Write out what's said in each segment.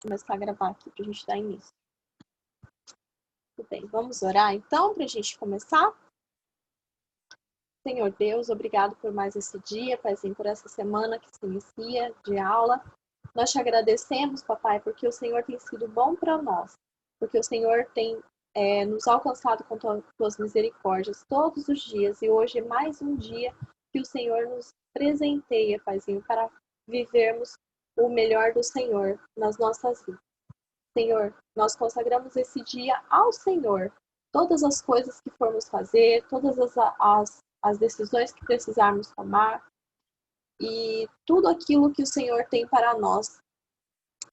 começar a gravar aqui para a gente dar início. Tudo bem, vamos orar então para a gente começar? Senhor Deus, obrigado por mais esse dia, Paizinho, por essa semana que se inicia de aula. Nós te agradecemos, papai, porque o Senhor tem sido bom para nós, porque o Senhor tem nos alcançado com tuas misericórdias todos os dias, e hoje é mais um dia que o Senhor nos presenteia, Paizinho, para vivermos o melhor do Senhor nas nossas vidas. Senhor, nós consagramos esse dia ao Senhor. Todas as coisas que formos fazer, todas as decisões que precisarmos tomar e tudo aquilo que o Senhor tem para nós.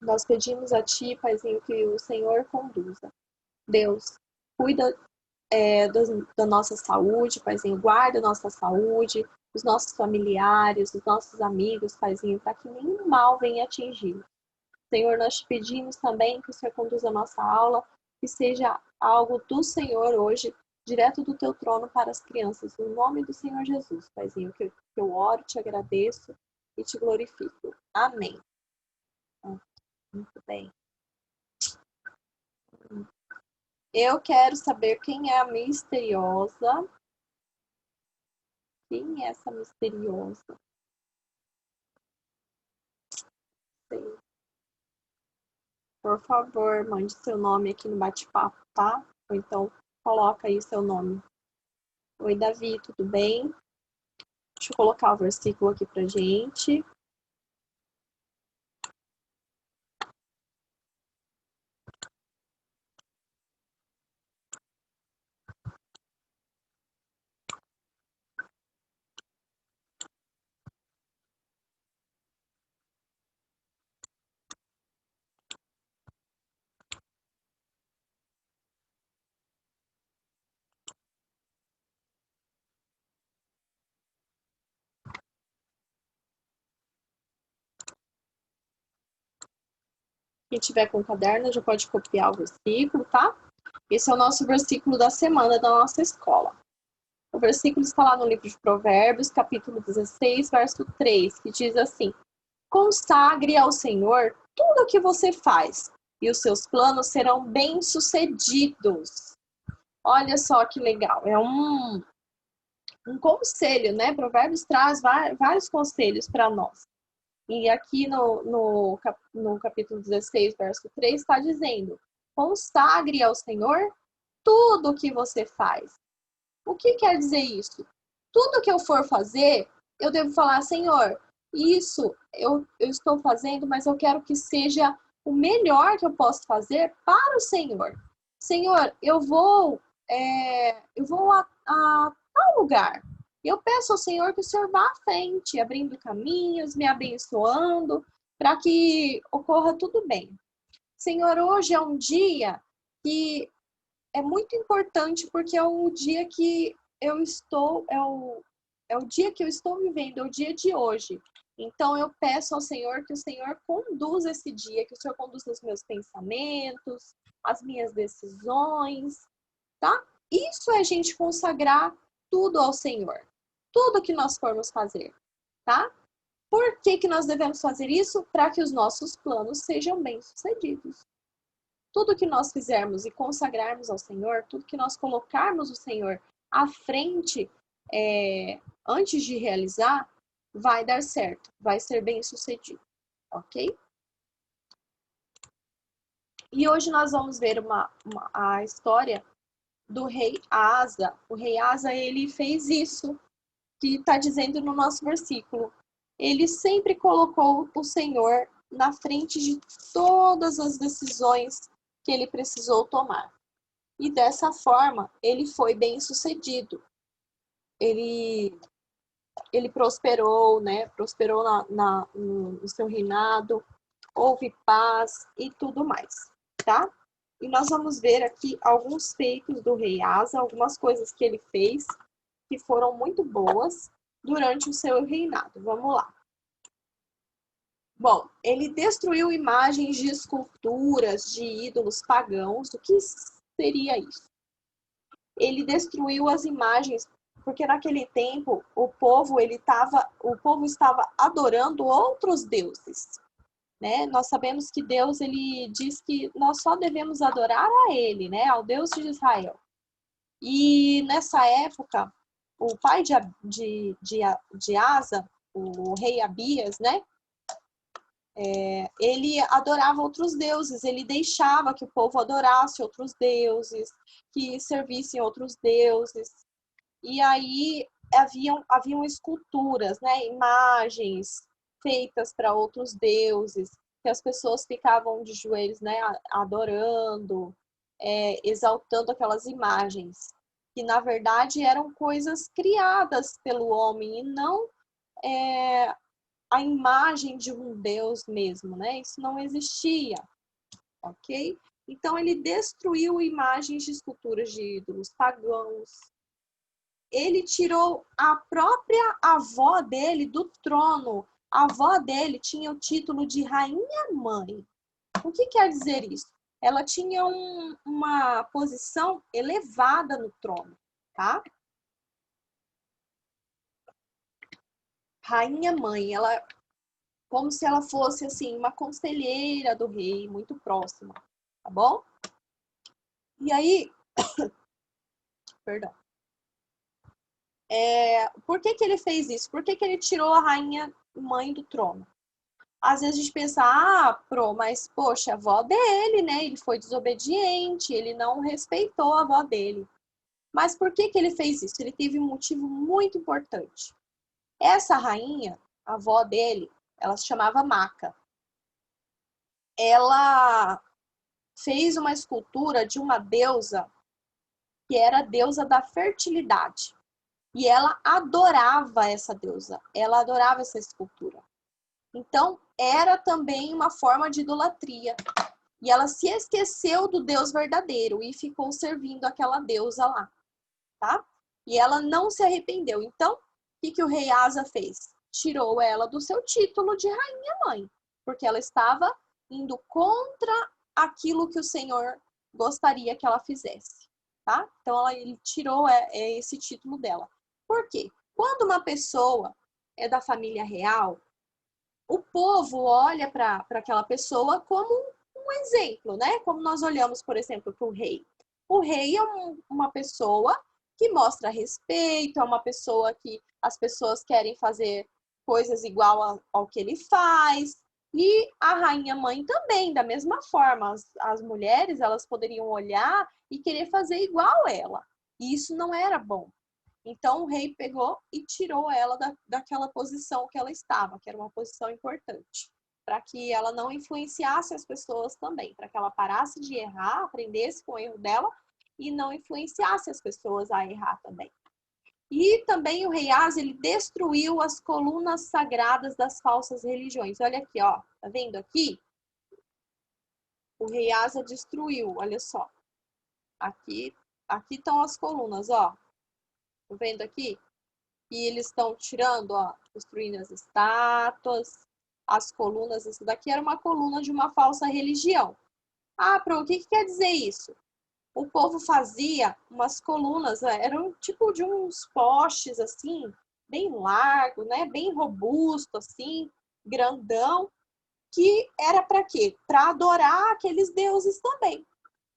Nós pedimos a Ti, Paizinho, que o Senhor conduza. Deus, cuida da nossa saúde, Paizinho, guarda a nossa saúde, os nossos familiares, os nossos amigos, Paizinho, para que nenhum mal venha atingir. Senhor, nós te pedimos também que o Senhor conduza a nossa aula, que seja algo do Senhor hoje, direto do teu trono para as crianças. No nome do Senhor Jesus, Paizinho, que eu oro, te agradeço e te glorifico. Amém. Muito bem. Eu quero saber quem é a misteriosa. Quem é essa misteriosa? Sei. Por favor, mande seu nome aqui no bate-papo, tá? Ou então, coloca aí seu nome. Oi, Davi, tudo bem? Deixa eu colocar o versículo aqui pra gente. Quem tiver com o caderno já pode copiar o versículo, tá? Esse é o nosso versículo da semana da nossa escola. O versículo está lá no livro de Provérbios, capítulo 16, verso 3, que diz assim: consagre ao Senhor tudo o que você faz, e os seus planos serão bem-sucedidos. Olha só que legal, é um conselho, né? Provérbios traz vários conselhos para nós. E aqui no capítulo 16, verso 3, está dizendo: consagre ao Senhor tudo o que você faz. O que quer dizer isso? Tudo que eu for fazer, eu devo falar: Senhor, isso eu estou fazendo, mas eu quero que seja o melhor que eu posso fazer para o Senhor. Senhor, eu vou a tal lugar. Eu peço ao Senhor que o Senhor vá à frente, abrindo caminhos, me abençoando, para que ocorra tudo bem. Senhor, hoje é um dia que é muito importante, porque é o dia que eu estou, é o dia que eu estou vivendo, é o dia de hoje. Então eu peço ao Senhor que o Senhor conduza esse dia, que o Senhor conduza os meus pensamentos, as minhas decisões, tá? Isso é a gente consagrar tudo ao Senhor. Tudo que nós formos fazer, tá? Por que nós devemos fazer isso? Para que os nossos planos sejam bem-sucedidos. Tudo que nós fizermos e consagrarmos ao Senhor, tudo que nós colocarmos o Senhor à frente antes de realizar, vai dar certo, vai ser bem-sucedido, ok? E hoje nós vamos ver a história do rei Asa. O rei Asa, ele fez isso que está dizendo no nosso versículo. Ele sempre colocou o Senhor na frente de todas as decisões que ele precisou tomar. E dessa forma, ele foi bem sucedido. Ele prosperou, né? Prosperou no seu reinado, houve paz e tudo mais, tá? E nós vamos ver aqui alguns feitos do rei Asa, algumas coisas que ele fez que foram muito boas durante o seu reinado. Vamos lá. Bom, ele destruiu imagens de esculturas de ídolos pagãos. O que seria isso? Ele destruiu as imagens, porque naquele tempo o povo estava adorando outros deuses. né? Nós sabemos que Deus, ele diz que nós só devemos adorar a ele, né? Ao Deus de Israel. E nessa época, o pai de Asa, o rei Abias, né? Ele adorava outros deuses, ele deixava que o povo adorasse outros deuses, que servissem outros deuses. E aí haviam esculturas, né? Imagens feitas para outros deuses, que as pessoas ficavam de joelhos, né? Adorando, exaltando aquelas imagens, que na verdade eram coisas criadas pelo homem e não a imagem de um Deus mesmo, né? Isso não existia, ok? Então ele destruiu imagens de esculturas de ídolos pagãos. Ele tirou a própria avó dele do trono. A avó dele tinha o título de rainha-mãe. O que quer dizer isso? Ela tinha uma posição elevada no trono, tá? Rainha-mãe, ela como se ela fosse assim uma conselheira do rei, muito próxima, tá bom? E aí, perdão. Por que ele fez isso? Por que ele tirou a rainha mãe do trono? Às vezes a gente pensa, mas poxa, a avó dele, né? Ele foi desobediente, ele não respeitou a avó dele. Mas por que ele fez isso? Ele teve um motivo muito importante. Essa rainha, a avó dele, ela se chamava Maca. Ela fez uma escultura de uma deusa que era a deusa da fertilidade. E ela adorava essa deusa, ela adorava essa escultura. Então, era também uma forma de idolatria. E ela se esqueceu do Deus verdadeiro e ficou servindo aquela deusa lá, tá? E ela não se arrependeu. Então, o que o rei Asa fez? Tirou ela do seu título de rainha-mãe, porque ela estava indo contra aquilo que o Senhor gostaria que ela fizesse, tá? Então, ele tirou esse título dela. Por quê? Quando uma pessoa é da família real, o povo olha para aquela pessoa como um exemplo, né? Como nós olhamos, por exemplo, para o rei. O rei é uma pessoa que mostra respeito, é uma pessoa que as pessoas querem fazer coisas igual ao que ele faz. E a rainha-mãe também, da mesma forma. As mulheres, elas poderiam olhar e querer fazer igual ela. E isso não era bom. Então o rei pegou e tirou ela daquela posição que ela estava, que era uma posição importante, para que ela não influenciasse as pessoas também, para que ela parasse de errar, aprendesse com o erro dela e não influenciasse as pessoas a errar também. E também o rei Asa, ele destruiu as colunas sagradas das falsas religiões. Olha aqui, ó, tá vendo aqui? O rei Asa destruiu, olha só. Aqui estão as colunas, ó. Tá vendo aqui? E eles estão tirando, ó, destruindo as estátuas, as colunas. Isso daqui era uma coluna de uma falsa religião. O que quer dizer isso? O povo fazia umas colunas, eram tipo de uns postes assim, bem largo, né? Bem robusto assim, grandão, que era para quê? Para adorar aqueles deuses também.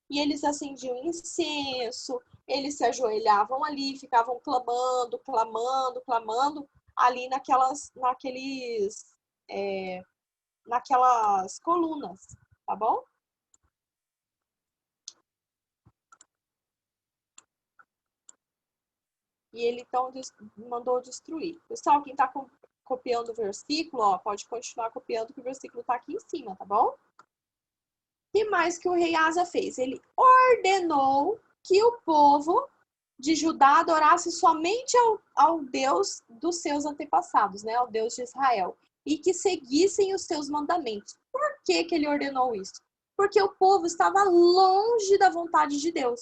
E eles acendiam incenso, eles se ajoelhavam ali, ficavam clamando, clamando, clamando, ali naquelas colunas, tá bom? E ele então mandou destruir. Pessoal, quem está copiando o versículo, ó, pode continuar copiando, que o versículo está aqui em cima, tá bom? E mais que o rei Asa fez? Ele ordenou que o povo de Judá adorasse somente ao Deus dos seus antepassados, né? Ao Deus de Israel. E que seguissem os seus mandamentos. Por que ele ordenou isso? Porque o povo estava longe da vontade de Deus.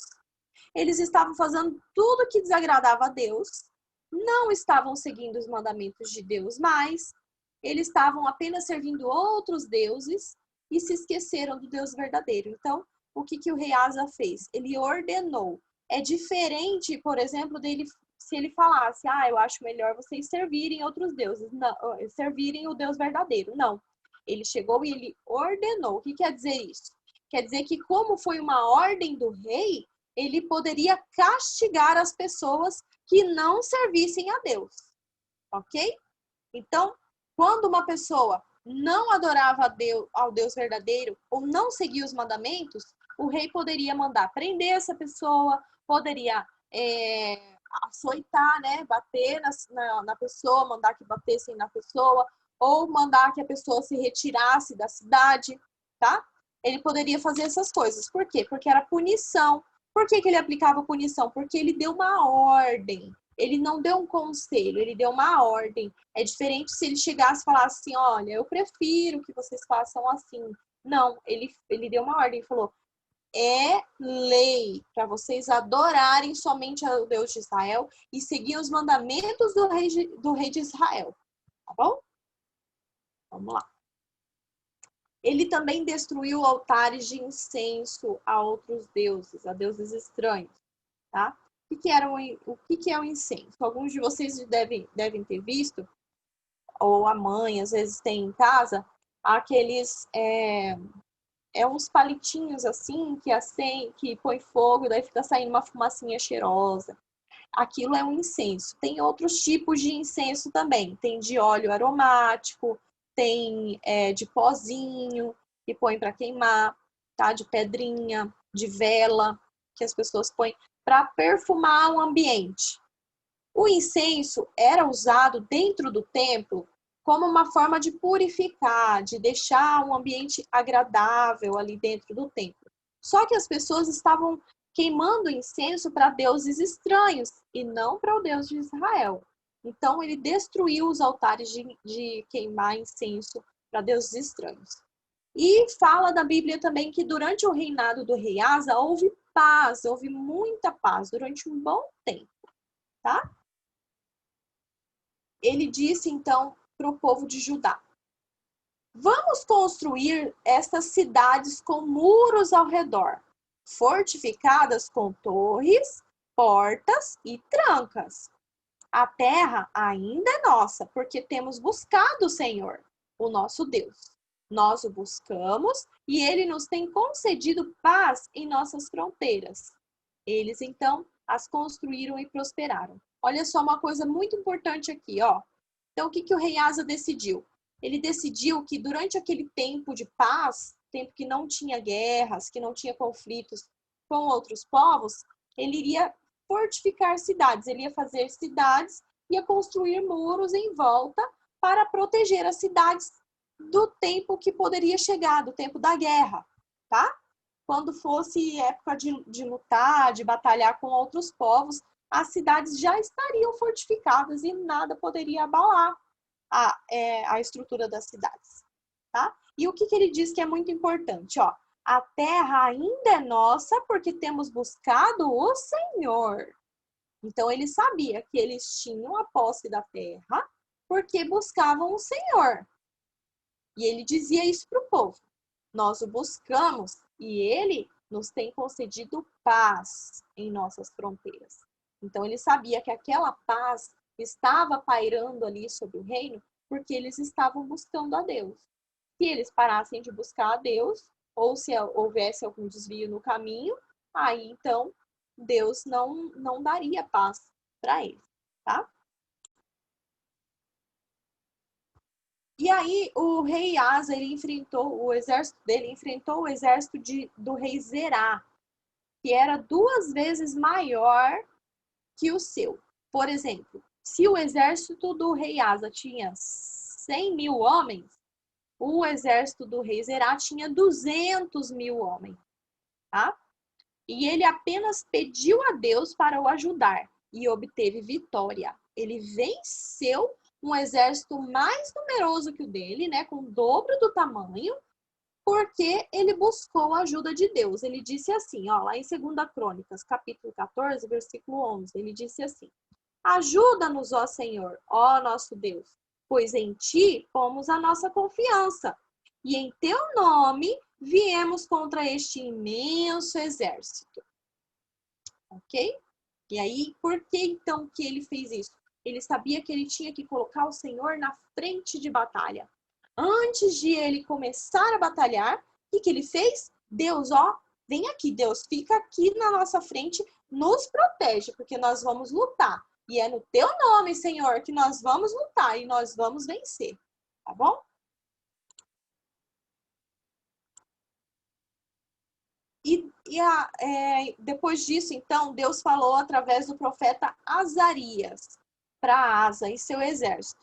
Eles estavam fazendo tudo que desagradava a Deus, não estavam seguindo os mandamentos de Deus mais, eles estavam apenas servindo outros deuses e se esqueceram do Deus verdadeiro. Então, o que o rei Asa fez? Ele ordenou. É diferente, por exemplo, dele se ele falasse, eu acho melhor vocês servirem outros deuses, não, servirem o Deus verdadeiro. Não. Ele chegou e ele ordenou. O que quer dizer isso? Quer dizer que, como foi uma ordem do rei, ele poderia castigar as pessoas que não servissem a Deus. Ok? Então, quando uma pessoa não adorava a Deus, ao Deus verdadeiro ou não seguia os mandamentos, o rei poderia mandar prender essa pessoa, poderia açoitar, né, bater na pessoa, mandar que batessem na pessoa, ou mandar que a pessoa se retirasse da cidade, tá? Ele poderia fazer essas coisas. Por quê? Porque era punição. Por que ele aplicava punição? Porque ele deu uma ordem. Ele não deu um conselho, ele deu uma ordem. É diferente se ele chegasse e falasse assim, olha, eu prefiro que vocês façam assim. Não, ele deu uma ordem e falou, é lei para vocês adorarem somente ao Deus de Israel e seguir os mandamentos do rei de Israel. Tá bom? Vamos lá. Ele também destruiu altares de incenso a outros deuses, a deuses estranhos, tá? O que é o incenso? Alguns de vocês devem ter visto, ou a mãe às vezes tem em casa, aqueles uns palitinhos assim que põe fogo e daí fica saindo uma fumacinha cheirosa. Aquilo é um incenso. Tem outros tipos de incenso também. Tem de óleo aromático, tem de pozinho que põe para queimar, tá? De pedrinha, de vela que as pessoas põem para perfumar o ambiente. O incenso era usado dentro do templo como uma forma de purificar, de deixar um ambiente agradável ali dentro do templo. Só que as pessoas estavam queimando incenso para deuses estranhos e não para o Deus de Israel. Então ele destruiu os altares de queimar incenso para deuses estranhos. E fala da Bíblia também que durante o reinado do rei Asa houve paz, houve muita paz durante um bom tempo, tá? Ele disse então para o povo de Judá: vamos construir estas cidades com muros ao redor, fortificadas com torres, portas e trancas. A terra ainda é nossa, porque temos buscado o Senhor, o nosso Deus. Nós o buscamos e ele nos tem concedido paz em nossas fronteiras. Eles, então, as construíram e prosperaram. Olha só uma coisa muito importante aqui, ó. Então, o que o rei Asa decidiu? Ele decidiu que durante aquele tempo de paz, tempo que não tinha guerras, que não tinha conflitos com outros povos, ele iria fortificar cidades, ele ia fazer cidades, ia construir muros em volta para proteger as cidades do tempo que poderia chegar, do tempo da guerra, tá? Quando fosse época de lutar, de batalhar com outros povos, as cidades já estariam fortificadas e nada poderia abalar a estrutura das cidades, tá? E o que ele diz que é muito importante, ó, a terra ainda é nossa porque temos buscado o Senhor. Então ele sabia que eles tinham a posse da terra porque buscavam o Senhor. E ele dizia isso para o povo. Nós o buscamos e ele nos tem concedido paz em nossas fronteiras. Então ele sabia que aquela paz estava pairando ali sobre o reino porque eles estavam buscando a Deus. Se eles parassem de buscar a Deus, ou se houvesse algum desvio no caminho, aí então Deus não daria paz para eles, tá? E aí o rei Asa, o exército dele enfrentou o exército do rei Zerá, que era 2 vezes maior que o seu. Por exemplo, se o exército do rei Asa tinha 100.000 homens, o exército do rei Zerá tinha 200.000 homens, tá? E ele apenas pediu a Deus para o ajudar e obteve vitória. Ele venceu um exército mais numeroso que o dele, né, com o dobro do tamanho, porque ele buscou a ajuda de Deus. Ele disse assim, ó, lá em 2 Crônicas, capítulo 14, versículo 11, ele disse assim: ajuda-nos, ó Senhor, ó nosso Deus, pois em ti pomos a nossa confiança, e em teu nome viemos contra este imenso exército. Ok? E aí, por que então que ele fez isso? Ele sabia que ele tinha que colocar o Senhor na frente de batalha. Antes de ele começar a batalhar, o que ele fez? Deus, vem aqui, Deus, fica aqui na nossa frente, nos protege, porque nós vamos lutar. E é no teu nome, Senhor, que nós vamos lutar e nós vamos vencer. Tá bom? Depois disso, então, Deus falou através do profeta Azarias para Asa e seu exército.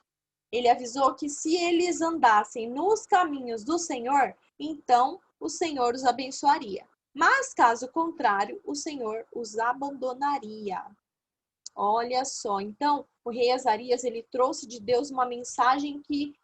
Ele avisou que se eles andassem nos caminhos do Senhor, então o Senhor os abençoaria. Mas, caso contrário, o Senhor os abandonaria. Olha só, então, o rei Azarias, ele trouxe de Deus uma mensagem que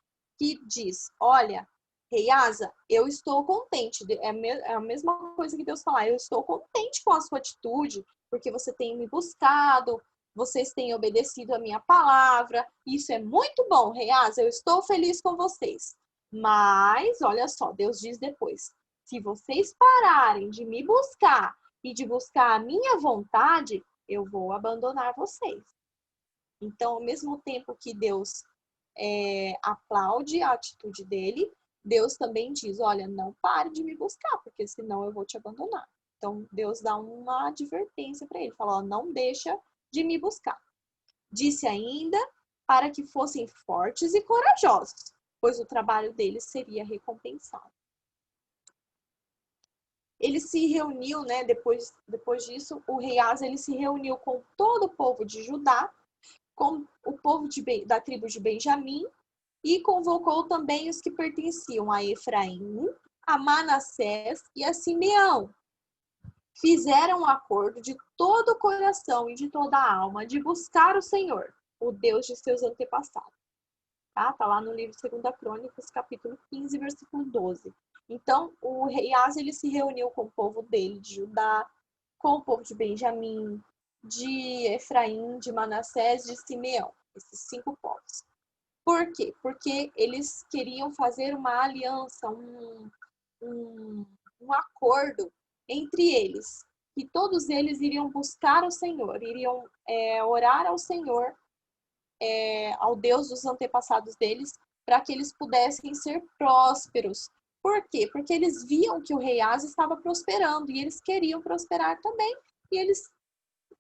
diz, olha, rei Asa, eu estou contente, é a mesma coisa que Deus falar, eu estou contente com a sua atitude, porque você tem me buscado, vocês têm obedecido a minha palavra, isso é muito bom, rei Asa, eu estou feliz com vocês. Mas, olha só, Deus diz depois, se vocês pararem de me buscar e de buscar a minha vontade, eu vou abandonar vocês. Então, ao mesmo tempo que Deus aplaude a atitude dele, Deus também diz, olha, não pare de me buscar, porque senão eu vou te abandonar. Então, Deus dá uma advertência para ele, fala, não deixa de me buscar. Disse ainda para que fossem fortes e corajosos, pois o trabalho deles seria recompensado. Ele se reuniu, né, depois disso, o rei Asa, ele se reuniu com todo o povo de Judá, com o povo da tribo de Benjamim, e convocou também os que pertenciam a Efraim, a Manassés e a Simeão. Fizeram um acordo de todo o coração e de toda a alma de buscar o Senhor, o Deus de seus antepassados. Tá lá no livro 2 Crônicas, capítulo 15, versículo 12. Então, o rei Asa, ele se reuniu com o povo dele, de Judá, com o povo de Benjamim, de Efraim, de Manassés, de Simeão, esses 5 povos. Por quê? Porque eles queriam fazer uma aliança, um acordo entre eles, que todos eles iriam buscar o Senhor, iriam orar ao Senhor, ao Deus dos antepassados deles, para que eles pudessem ser prósperos. Por quê? Porque eles viam que o rei Asa estava prosperando e eles queriam prosperar também, e eles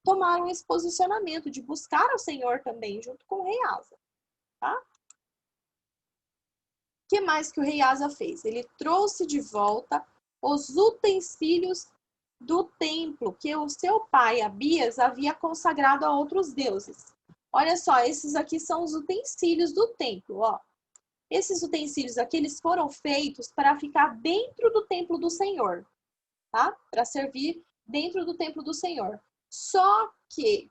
tomaram esse posicionamento de buscar o Senhor também, junto com o rei Asa. Tá? O que mais que o rei Asa fez? Ele trouxe de volta os utensílios do templo que o seu pai, Abias, havia consagrado a outros deuses. Olha só, esses aqui são os utensílios do templo, ó. Esses utensílios aqui, eles foram feitos para ficar dentro do templo do Senhor, tá? Para servir dentro do templo do Senhor. Só que,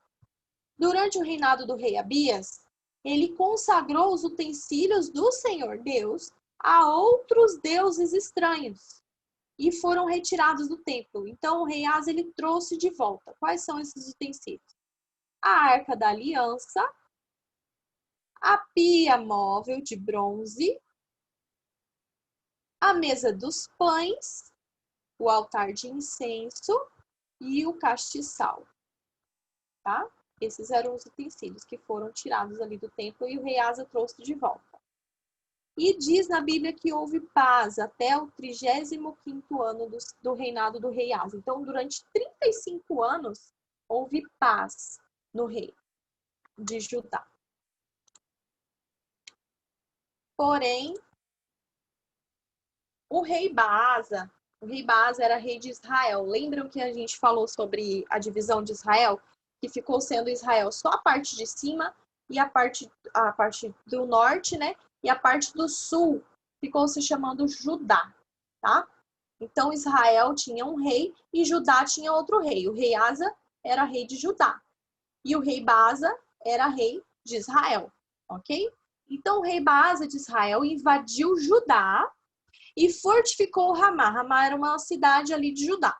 durante o reinado do rei Abias, ele consagrou os utensílios do Senhor Deus a outros deuses estranhos e foram retirados do templo. Então, o rei Asa, ele trouxe de volta. Quais são esses utensílios? A Arca da Aliança, a pia móvel de bronze, a mesa dos pães, o altar de incenso e o castiçal. Tá? Esses eram os utensílios que foram tirados ali do templo e o rei Asa trouxe de volta. E diz na Bíblia que houve paz até o 35º ano do reinado do rei Asa. Então, durante 35 anos, houve paz no rei de Judá. Porém, o rei Baasa era rei de Israel. Lembram que a gente falou sobre a divisão de Israel? Que ficou sendo Israel só a parte de cima e a parte do norte, né? E a parte do sul ficou se chamando Judá, tá? Então, Israel tinha um rei e Judá tinha outro rei. O rei Asa era rei de Judá. E o rei Baasa era rei de Israel, ok? Então, o rei Baasa de Israel invadiu Judá e fortificou Ramá. Ramá era uma cidade ali de Judá,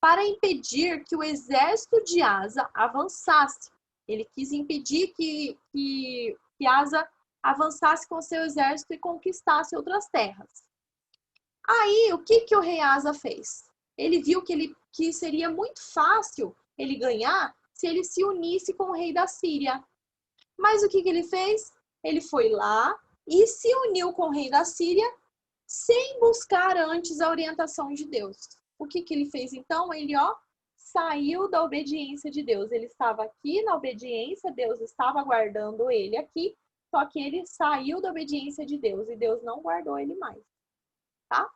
para impedir que o exército de Asa avançasse. Ele quis impedir que Asa avançasse com seu exército e conquistasse outras terras. Aí, o que o rei Asa fez? Ele viu que seria muito fácil ele ganhar se ele se unisse com o rei da Síria. Mas o que ele fez? Ele foi lá e se uniu com o rei da Síria sem buscar antes a orientação de Deus. O que ele fez então? Ele, saiu da obediência de Deus. Ele estava aqui na obediência, Deus estava guardando ele aqui, só que ele saiu da obediência de Deus e Deus não guardou ele mais, tá?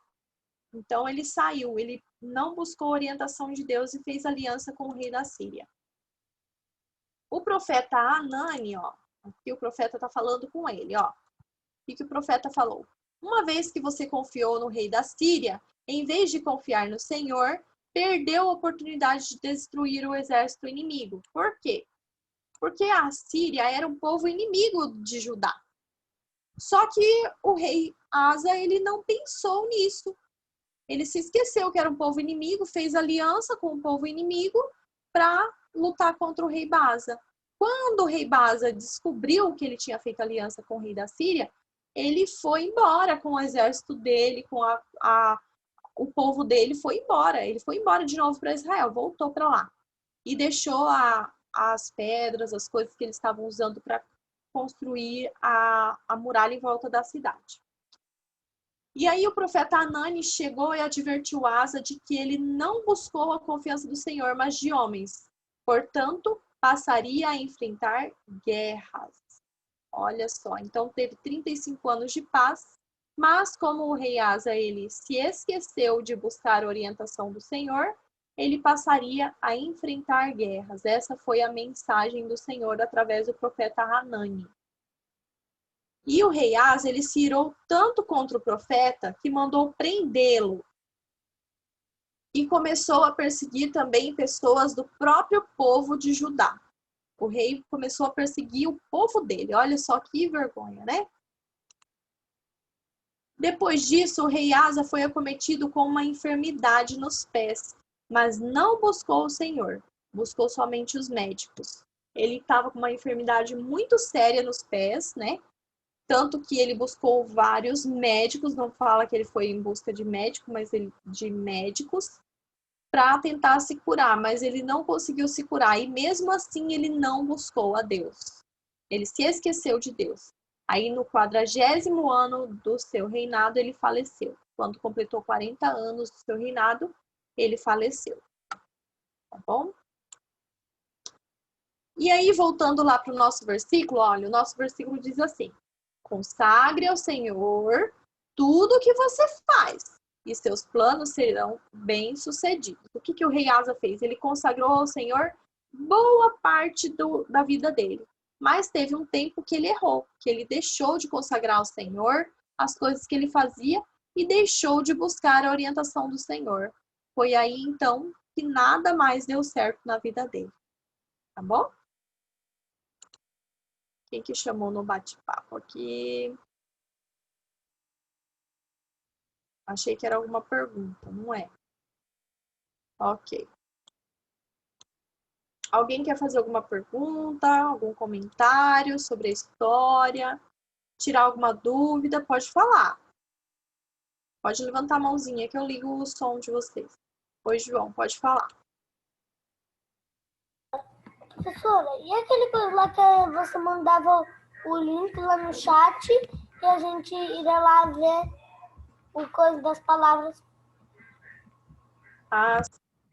Então ele saiu, ele não buscou a orientação de Deus e fez aliança com o rei da Síria. O profeta Hanani, aqui o profeta está falando com ele, O que o profeta falou? Uma vez que você confiou no rei da Síria, em vez de confiar no Senhor, perdeu a oportunidade de destruir o exército inimigo. Por quê? Porque a Síria era um povo inimigo de Judá. Só que o rei Asa, ele não pensou nisso. Ele se esqueceu que era um povo inimigo, fez aliança com o povo inimigo para lutar contra o rei Baasa. Quando o rei Baasa descobriu que ele tinha feito aliança com o rei da Síria, ele foi embora com o exército dele, com o povo dele foi embora. Ele foi embora de novo para Israel, voltou para lá. E deixou as pedras, as coisas que eles estavam usando para construir a muralha em volta da cidade. E aí o profeta Hanani chegou e advertiu Asa de que ele não buscou a confiança do Senhor, mas de homens. Portanto, passaria a enfrentar guerras. Olha só, então teve 35 anos de paz, mas como o rei Asa ele se esqueceu de buscar a orientação do Senhor, ele passaria a enfrentar guerras. Essa foi a mensagem do Senhor através do profeta Hanani. E o rei Asa, ele se irou tanto contra o profeta que mandou prendê-lo. E começou a perseguir também pessoas do próprio povo de Judá. O rei começou a perseguir o povo dele. Olha só que vergonha, né? Depois disso, o rei Asa foi acometido com uma enfermidade nos pés, mas não buscou o Senhor, buscou somente os médicos. Ele estava com uma enfermidade muito séria nos pés, né? Tanto que ele buscou vários médicos, não fala que ele foi em busca de médico, mas de médicos, para tentar se curar, mas ele não conseguiu se curar. E mesmo assim, ele não buscou a Deus. Ele se esqueceu de Deus. Aí, no 40º ano do seu reinado, ele faleceu. Quando completou 40 anos do seu reinado, ele faleceu. Tá bom? E aí, voltando lá para o nosso versículo, olha, o nosso versículo diz assim: consagre ao Senhor tudo o que você faz, e seus planos serão bem-sucedidos. O que o rei Asa fez? Ele consagrou ao Senhor boa parte da vida dele. Mas teve um tempo que ele errou, que ele deixou de consagrar ao Senhor as coisas que ele fazia e deixou de buscar a orientação do Senhor. Foi aí, então, que nada mais deu certo na vida dele. Tá bom? Quem que chamou no bate-papo aqui? Achei que era alguma pergunta, não é? Ok. Alguém quer fazer alguma pergunta, algum comentário sobre a história? Tirar alguma dúvida? Pode falar. Pode levantar a mãozinha que eu ligo o som de vocês. Oi, João, pode falar. Professora, e aquele coisa lá que você mandava o link lá no chat e a gente iria lá ver o coisa das palavras? Ah,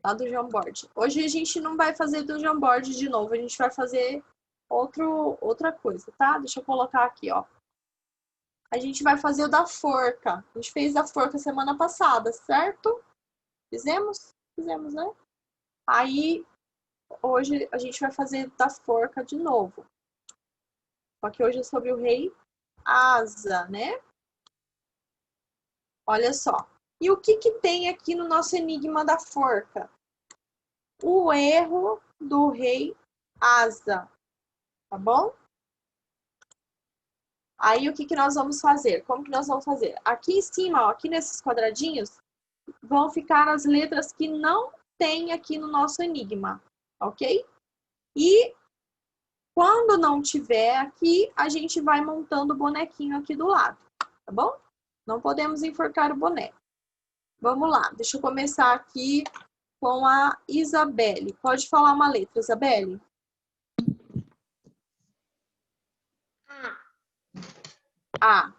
lá do Jamboard. Hoje a gente não vai fazer do Jamboard de novo, a gente vai fazer outra coisa, tá? Deixa eu colocar aqui, ó. A gente vai fazer o da forca. A gente fez da forca semana passada, certo? Fizemos? Fizemos, né? Aí, hoje a gente vai fazer da forca de novo. Só que hoje é sobre o rei Asa, né? Olha só. E o que tem aqui no nosso enigma da forca? O erro do rei Asa, tá bom? Aí, o que nós vamos fazer? Como que nós vamos fazer? Aqui em cima, ó, aqui nesses quadradinhos, vão ficar as letras que não tem aqui no nosso enigma, ok? E quando não tiver aqui, a gente vai montando o bonequinho aqui do lado, tá bom? Não podemos enforcar o boneco. Vamos lá, deixa eu começar aqui com a Isabelle. Pode falar uma letra, Isabelle? A.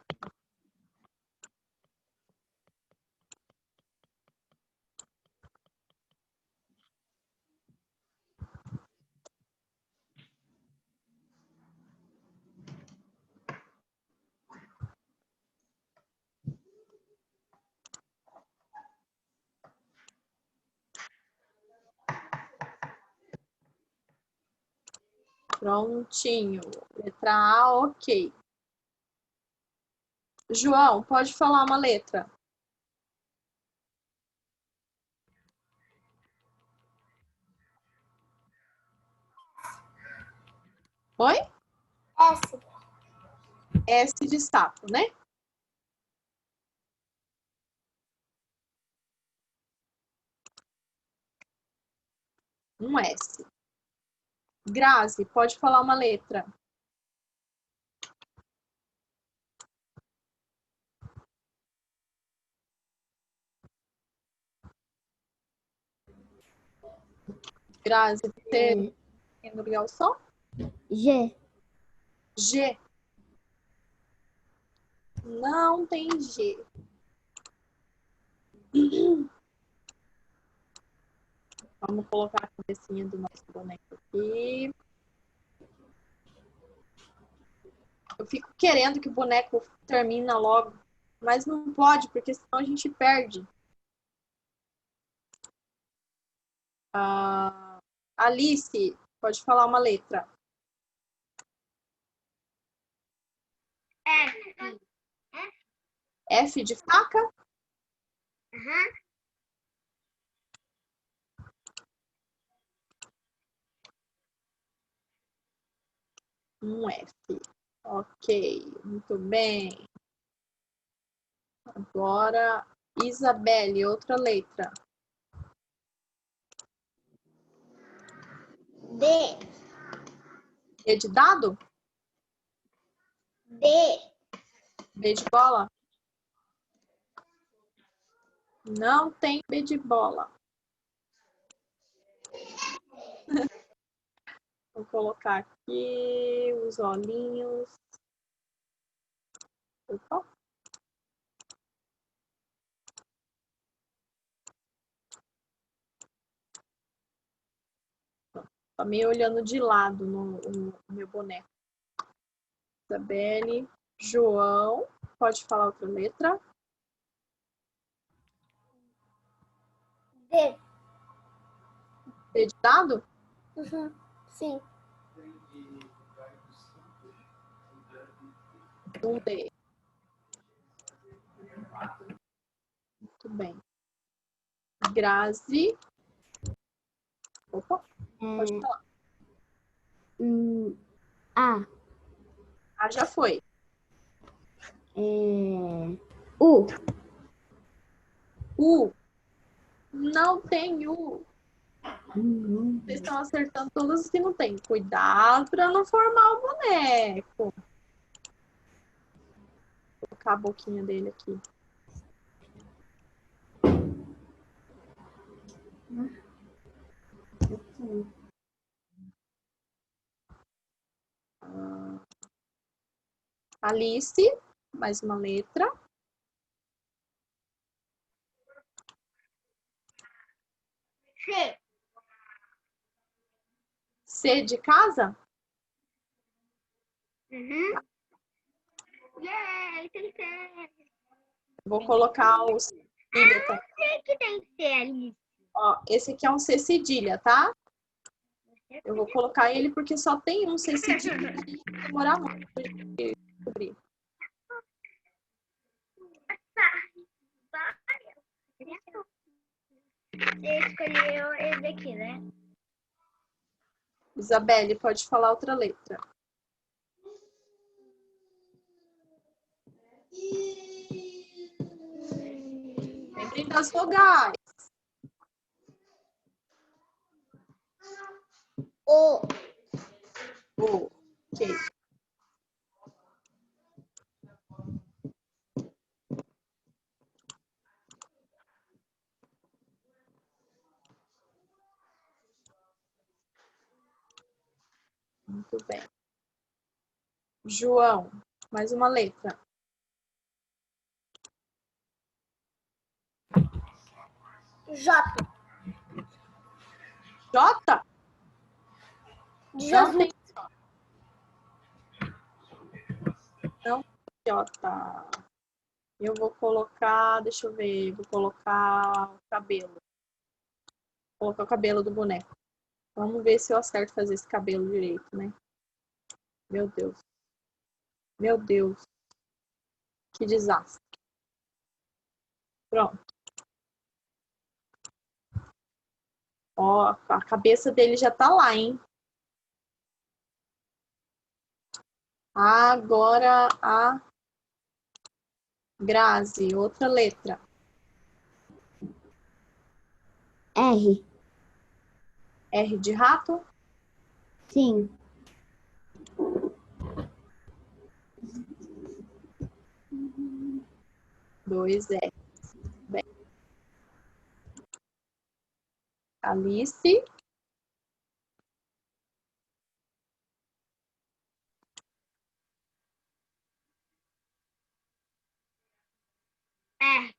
Prontinho. Letra A, ok. João, pode falar uma letra. Oi? S. S de sapo, né? Um S. Grazi, pode falar uma letra. Grazi, você quer ligar o som? G. G. Não tem G. Vamos colocar a cabecinha do nosso boneco aqui. Eu fico querendo que o boneco termine logo, mas não pode, porque senão a gente perde. Alice, pode falar uma letra. F. F de faca? Uhum. Um F. Ok, muito bem. Agora, Isabelle, outra letra. D. D de dado? D. B de bola? Não tem B de bola. Vou colocar aqui os olhinhos. Opa. Tá meio olhando de lado no meu boneco. Isabelle, João, pode falar outra letra? D. D de dado? Uhum. Sim. Um D. Muito bem. Grazi. Opa, pode falar. A. Ah, já foi. U. U. Não tem U. Vocês estão acertando todas as que não tem. Cuidado para não formar o boneco. Vou colocar a boquinha dele aqui. Alice, mais uma letra. C. C de casa? Uhum. Yay, tem C. Vou colocar o cedilha, tá? Sei que tem C ali. Ó, esse aqui é um C cedilha, tá? Eu vou colocar ele porque só tem um C cedilha e vai demorar muito pra gente descobrir. Você escolheu esse aqui, né? Isabelle, pode falar outra letra. Lembrem das vogais. O. O. Ok. Muito bem. João, mais uma letra. J. J? De Não Jasmine. tem não J. Eu vou colocar, deixa eu ver, vou colocar o cabelo. Vou colocar o cabelo do boneco. Vamos ver se eu acerto fazer esse cabelo direito, né? Meu Deus. Meu Deus. Que desastre. Pronto. Ó, a cabeça dele já tá lá, hein? Agora a Grazi, outra letra. R. R de rato. Sim. 2 R. Bem. Alice. R.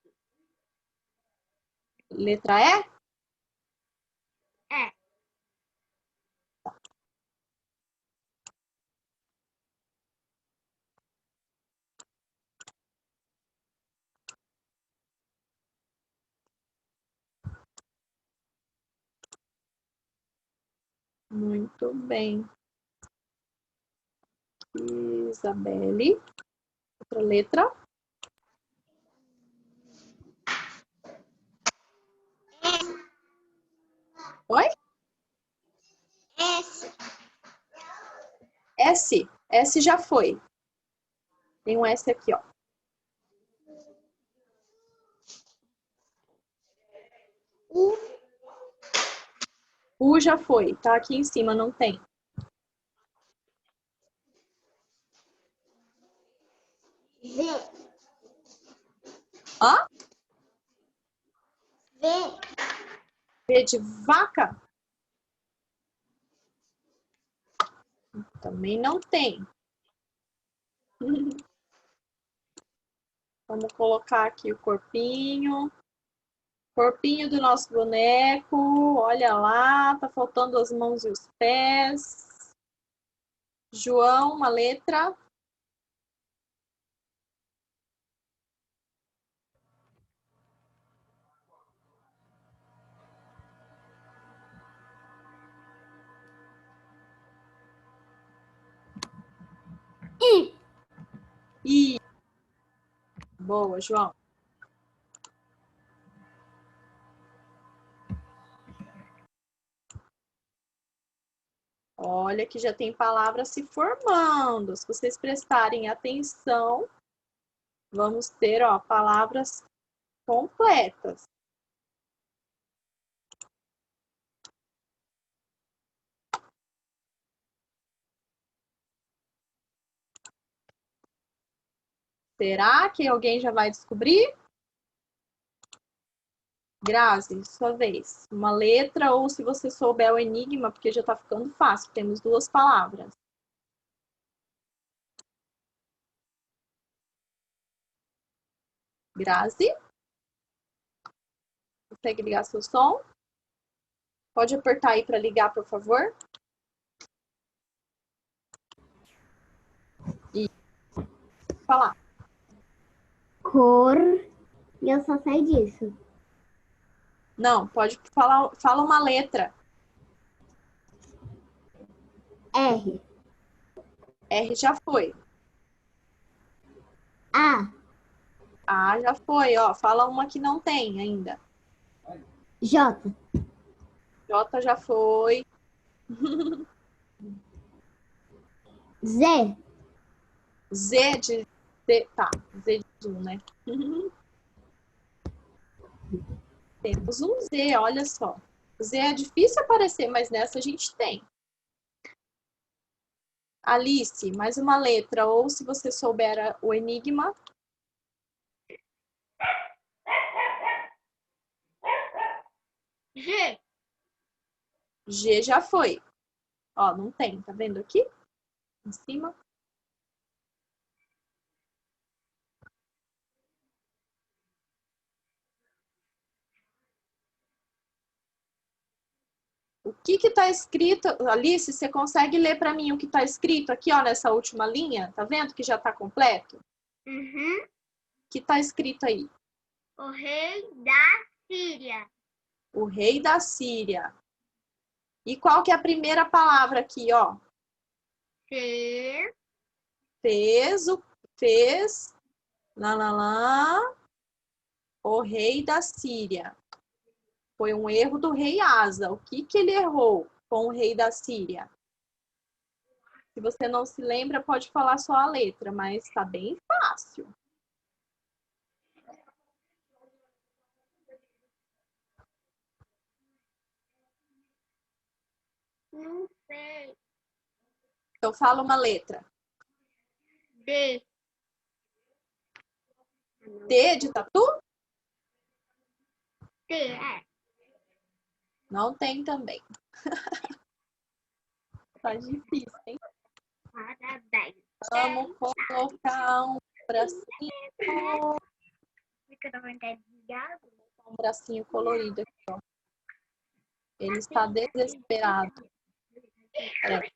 Letra E. É. Muito bem. Isabelle. Outra letra. Oi? S. S. S já foi. Tem um S aqui, ó. U. U já foi. Tá aqui em cima, não tem. V. Hã? V. V de vaca? Também não tem. Vamos colocar aqui o corpinho. Corpinho do nosso boneco. Olha lá, tá faltando as mãos e os pés. João, uma letra. I. I. Boa, João. Olha que já tem palavras se formando. Se vocês prestarem atenção, vamos ter, ó, palavras completas. Será que alguém já vai descobrir? Grazi, sua vez. Uma letra ou se você souber o enigma, porque já tá ficando fácil. Temos 2 palavras. Grazi? Consegue ligar seu som? Pode apertar aí para ligar, por favor? E falar. Cor. E eu só sei disso. Não, pode falar, fala uma letra. R. R já foi. A. A já foi, ó. Fala uma que não tem ainda. J. J já foi. Z. Z de... Tá, Z de 1, né? Temos um Z, olha só. Z é difícil aparecer, mas nessa a gente tem. Alice, mais uma letra, ou se você souber o enigma. G. G já foi. Ó, não tem, tá vendo aqui? Em cima. O que está escrito? Alice, você consegue ler para mim o que está escrito aqui, ó, nessa última linha? Tá vendo que já está completo? Uhum. O que está escrito aí? O rei da Síria. O rei da Síria. E qual que é a primeira palavra aqui, ó? Fez. Fez, o rei da Síria. Foi um erro do rei Asa. O que ele errou com o rei da Síria? Se você não se lembra, pode falar só a letra, mas está bem fácil. Não sei. Então fala uma letra. D. T de tatu? T, é. Não tem também. Tá difícil, hein? Parabéns. Vamos colocar um bracinho. Um bracinho colorido aqui, ó. Ele está desesperado. Peraí.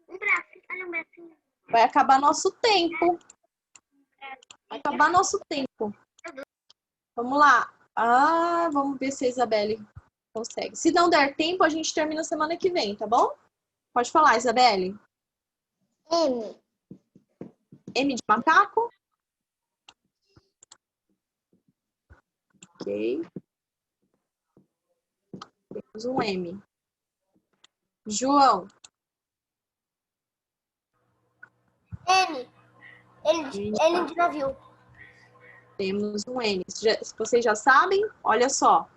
Um bracinho, olha um bracinho. Vai acabar nosso tempo. Vai acabar nosso tempo. Vamos lá. Ah, vamos ver se a Isabelle consegue. Se não der tempo, a gente termina semana que vem, tá bom? Pode falar, Isabelle. M. M de macaco. Ok. Temos um M. João. N. N de navio. Temos um N. Vocês já sabem? Olha só.